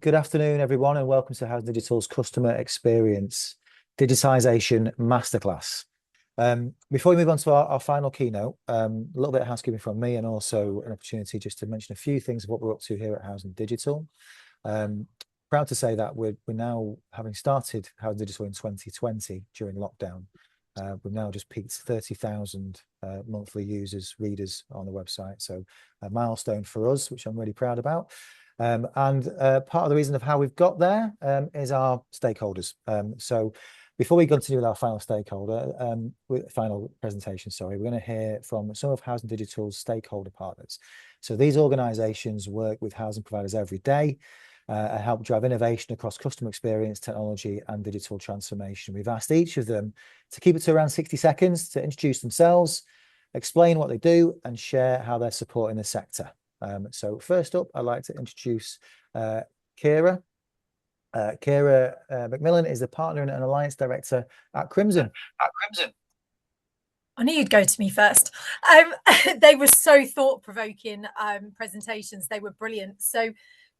Good afternoon, everyone, and welcome to Housing Digital's Customer Experience Digitisation Masterclass. Before we move on to our final keynote, a little bit of housekeeping from me and also an opportunity just to mention a few things of what we're up to here at Housing Digital. Proud to say that we're now, having started Housing Digital in 2020 during lockdown, we've now just peaked 30,000 monthly users, readers on the website. So a milestone for us, which I'm really proud about. Part of the reason of how we've got there is our stakeholders. So before we continue with our final final presentation, we're going to hear from some of Housing Digital's stakeholder partners. So these organisations work with housing providers every day and help drive innovation across customer experience, technology and digital transformation. We've asked each of them to keep it to around 60 seconds to introduce themselves, explain what they do and share how they're supporting the sector. So first up, I'd like to introduce Kira. Kira McMillan is the partner and alliance director at Crimson. I knew you'd go to me first. They were so thought-provoking presentations. They were brilliant. So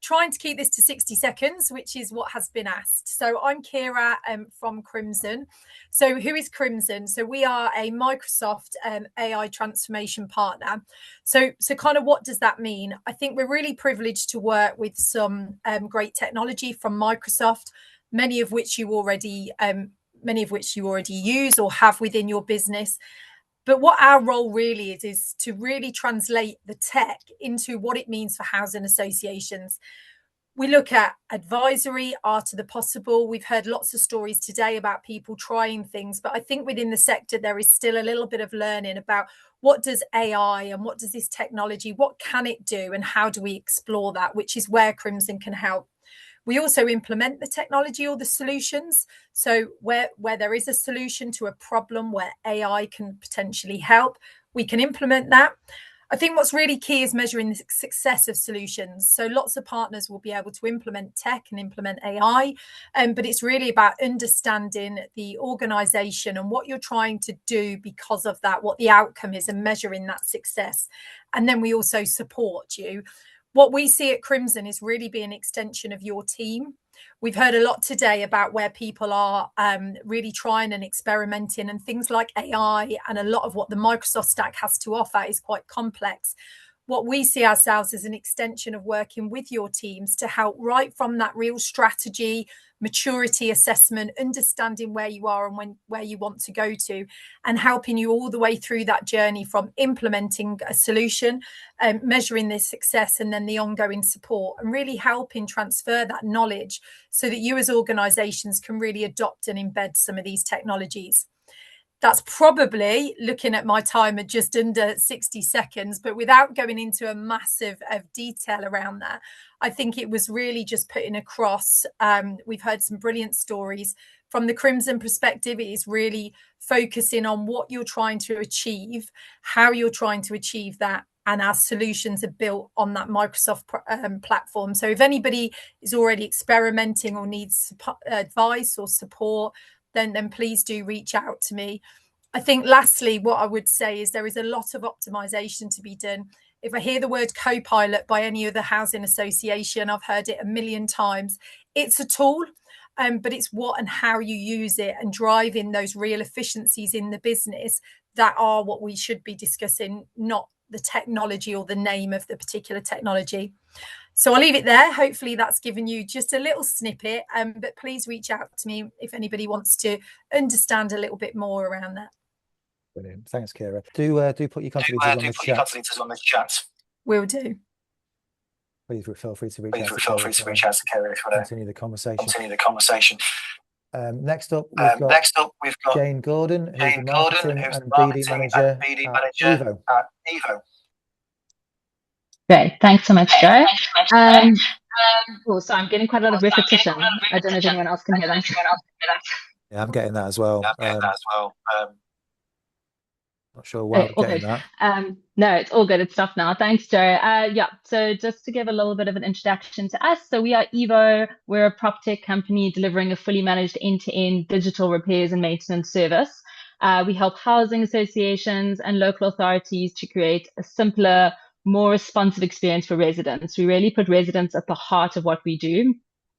trying to keep this to 60 seconds, which is what has been asked. So I'm Kira from Crimson. So who is Crimson? So we are a Microsoft AI transformation partner. So kind of what does that mean? I think we're really privileged to work with some great technology from Microsoft, many of which you already use or have within your business. But what our role really is to really translate the tech into what it means for housing associations. We look at advisory, art of the possible. We've heard lots of stories today about people trying things, but I think within the sector, there is still a little bit of learning about what does AI and what does this technology, what can it do and how do we explore that, which is where Crimson can help. We also implement the technology or the solutions. So where there is a solution to a problem where AI can potentially help, we can implement that. I think what's really key is measuring the success of solutions. So lots of partners will be able to implement tech and implement AI, but it's really about understanding the organization and what you're trying to do because of that, what the outcome is and measuring that success. And then we also support you. What we see at Crimson is really be an extension of your team. We've heard a lot today about where people are really trying and experimenting and things like AI, and a lot of what the Microsoft stack has to offer is quite complex. What we see ourselves as an extension of working with your teams to help right from that real strategy, maturity assessment, understanding where you are and where you want to go to, and helping you all the way through that journey from implementing a solution, measuring the success and then the ongoing support, and really helping transfer that knowledge so that you as organizations can really adopt and embed some of these technologies. That's probably looking at my time at just under 60 seconds, but without going into a massive of detail around that, I think it was really just putting across. We've heard some brilliant stories from the Crimson perspective. It is really focusing on what you're trying to achieve, how you're trying to achieve that, and our solutions are built on that Microsoft platform. So if anybody is already experimenting or needs advice or support, then please do reach out to me. I think lastly, what I would say is there is a lot of optimization to be done. If I hear the word co-pilot by any other housing association, I've heard it a million times. It's a tool, but it's what and how you use it and driving those real efficiencies in the business that are what we should be discussing, not the technology or the name of the particular technology. So I'll leave it there. Hopefully that's given you just a little snippet, but please reach out to me if anybody wants to understand a little bit more around that. Brilliant. Thanks, Kira. Do put your contact details on the chat. Will do. Please feel free to reach out to Kira if you want to continue the conversation. Next up, we've got Jane Gordon, who's the marketing and BD manager at Evo. Great, thanks so much, Joe. So I'm getting quite a lot of repetition. I don't know if anyone else can hear that. Yeah, I'm getting that as well. Not sure why I'm getting that. No, it's all good. It's stuff now. Thanks, Joe. Yeah, so just to give a little bit of an introduction to us. So we are Evo. We're a prop tech company delivering a fully managed end-to-end digital repairs and maintenance service. We help housing associations and local authorities to create a simpler, more responsive experience for residents. We really put residents at the heart of what we do.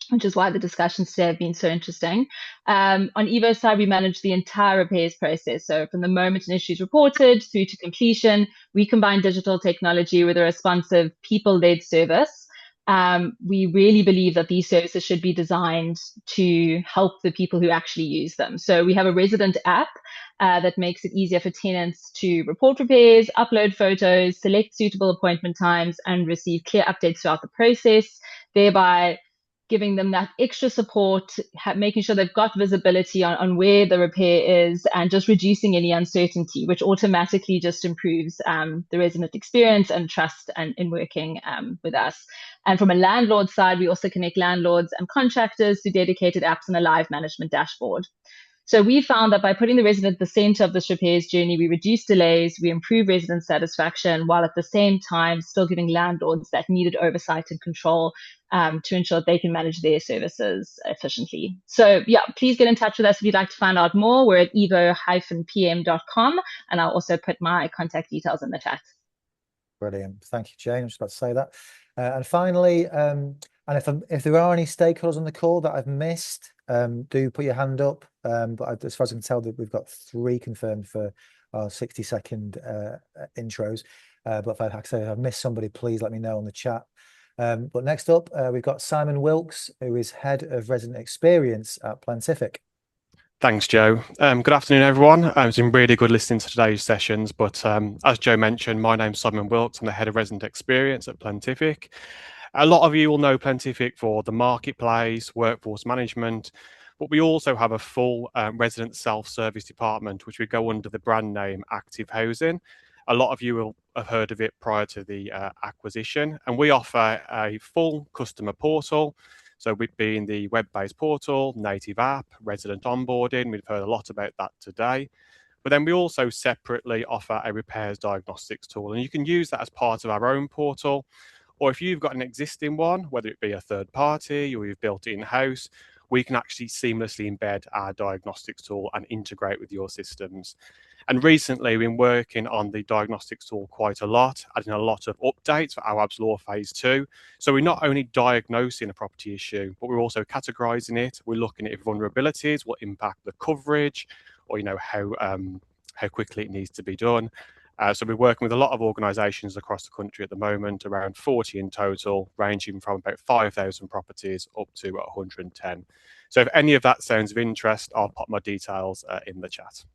which is why the discussions today have been so interesting. On Evo's side, we manage the entire repairs process. So from the moment an issue is reported through to completion, we combine digital technology with a responsive people-led service. We really believe that these services should be designed to help the people who actually use them. So we have a resident app that makes it easier for tenants to report repairs, upload photos, select suitable appointment times, and receive clear updates throughout the process, thereby giving them that extra support, making sure they've got visibility on where the repair is, and just reducing any uncertainty, which automatically just improves the resident experience and trust in working with us. And from a landlord side, we also connect landlords and contractors to dedicated apps and a live management dashboard. So we found that by putting the resident at the center of this repairs journey, we reduce delays, we improve resident satisfaction, while at the same time still giving landlords that needed oversight and control to ensure that they can manage their services efficiently. So yeah, please get in touch with us if you'd like to find out more. We're at evo-pm.com, and I'll also put my contact details in the chat. Brilliant. Thank you, Jane. I was just about to say that. And finally, and if there are any stakeholders on the call that I've missed, do put your hand up. But as far as I can tell, that we've got 3 confirmed for our 60-second intros. But if I've missed somebody, please let me know on the chat. But next up, we've got Simon Wilkes, who is Head of Resident Experience at Plantific. Thanks, Joe. Good afternoon, everyone. It's been really good listening to today's sessions. But as Joe mentioned, my name's Simon Wilkes. I'm the Head of Resident Experience at Plantific. A lot of you will know Plantific for the marketplace, workforce management, but we also have a full resident self-service department, which we go under the brand name Active Housing. A lot of you will have heard of it prior to the acquisition, and we offer a full customer portal. So we've been the web-based portal, native app, resident onboarding. We've heard a lot about that today. But then we also separately offer a repairs diagnostics tool, and you can use that as part of our own portal. Or if you've got an existing one, whether it be a third party or you've built it in-house, we can actually seamlessly embed our diagnostics tool and integrate with your systems. And recently, we've been working on the diagnostics tool quite a lot, adding a lot of updates for our Awaab's Law Phase 2. So we're not only diagnosing a property issue, but we're also categorising it. We're looking at if vulnerabilities will impact the coverage, or how quickly it needs to be done. So we're working with a lot of organisations across the country at the moment, around 40 in total, ranging from about 5,000 properties up to 110. So if any of that sounds of interest, I'll pop my details in the chat.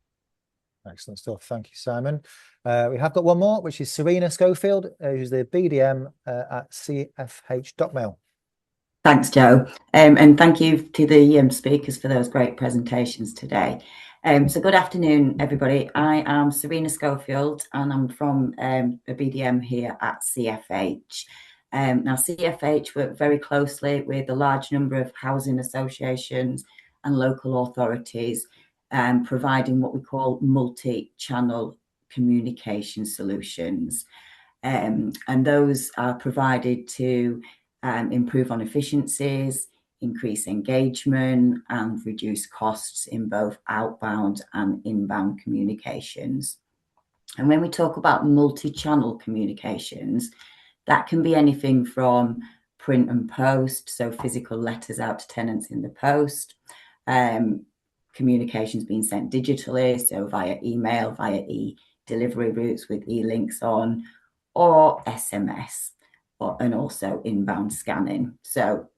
Excellent stuff. Thank you, Simon. We have got one more, which is Serena Schofield, who's the BDM at CFH.mail. Thanks, Joe. And thank you to the speakers for those great presentations today. So good afternoon, everybody. I am Serena Schofield, and I'm from a BDM here at CFH. Now, CFH work very closely with a large number of housing associations and local authorities, providing what we call multi-channel communication solutions. And those are provided to improve on efficiencies, increase engagement, and reduce costs in both outbound and inbound communications. And when we talk about multi-channel communications, that can be anything from print and post, so physical letters out to tenants in the post, communications being sent digitally, so via email, via e-delivery routes with e-links on, or SMS, and also inbound scanning.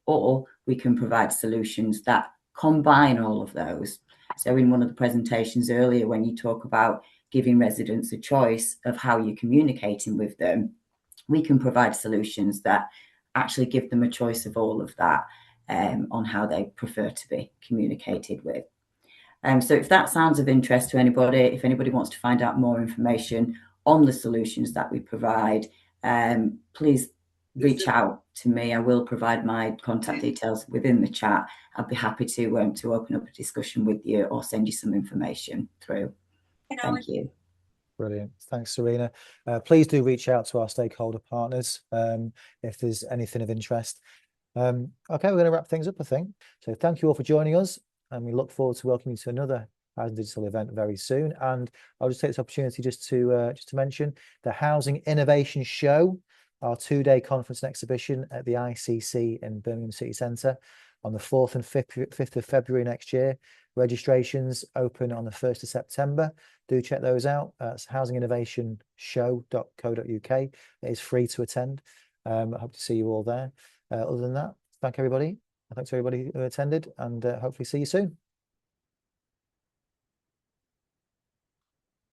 Or we can provide solutions that combine all of those. So in one of the presentations earlier, when you talk about giving residents a choice of how you're communicating with them, we can provide solutions that actually give them a choice of all of that on how they prefer to be communicated with. So if that sounds of interest to anybody, if anybody wants to find out more information on the solutions that we provide, please reach out to me. I will provide my contact details within the chat. I'd be happy to open up a discussion with you or send you some information through. Thank you. Brilliant. Thanks, Serena. Please do reach out to our stakeholder partners if there's anything of interest. Okay, we're going to wrap things up, I think. So thank you all for joining us, and we look forward to welcoming you to another Housing Digital event very soon. And I'll just take this opportunity just to mention the Housing Innovation Show, our 2-day conference and exhibition at the ICC in Birmingham City Centre, on the 4th and 5th of February next year. Registrations open on the 1st of September. Do check those out. It's housinginnovationshow.co.uk. It is free to attend. I hope to see you all there. Other than that, thanks everybody. Thanks to everybody who attended, and hopefully see you soon.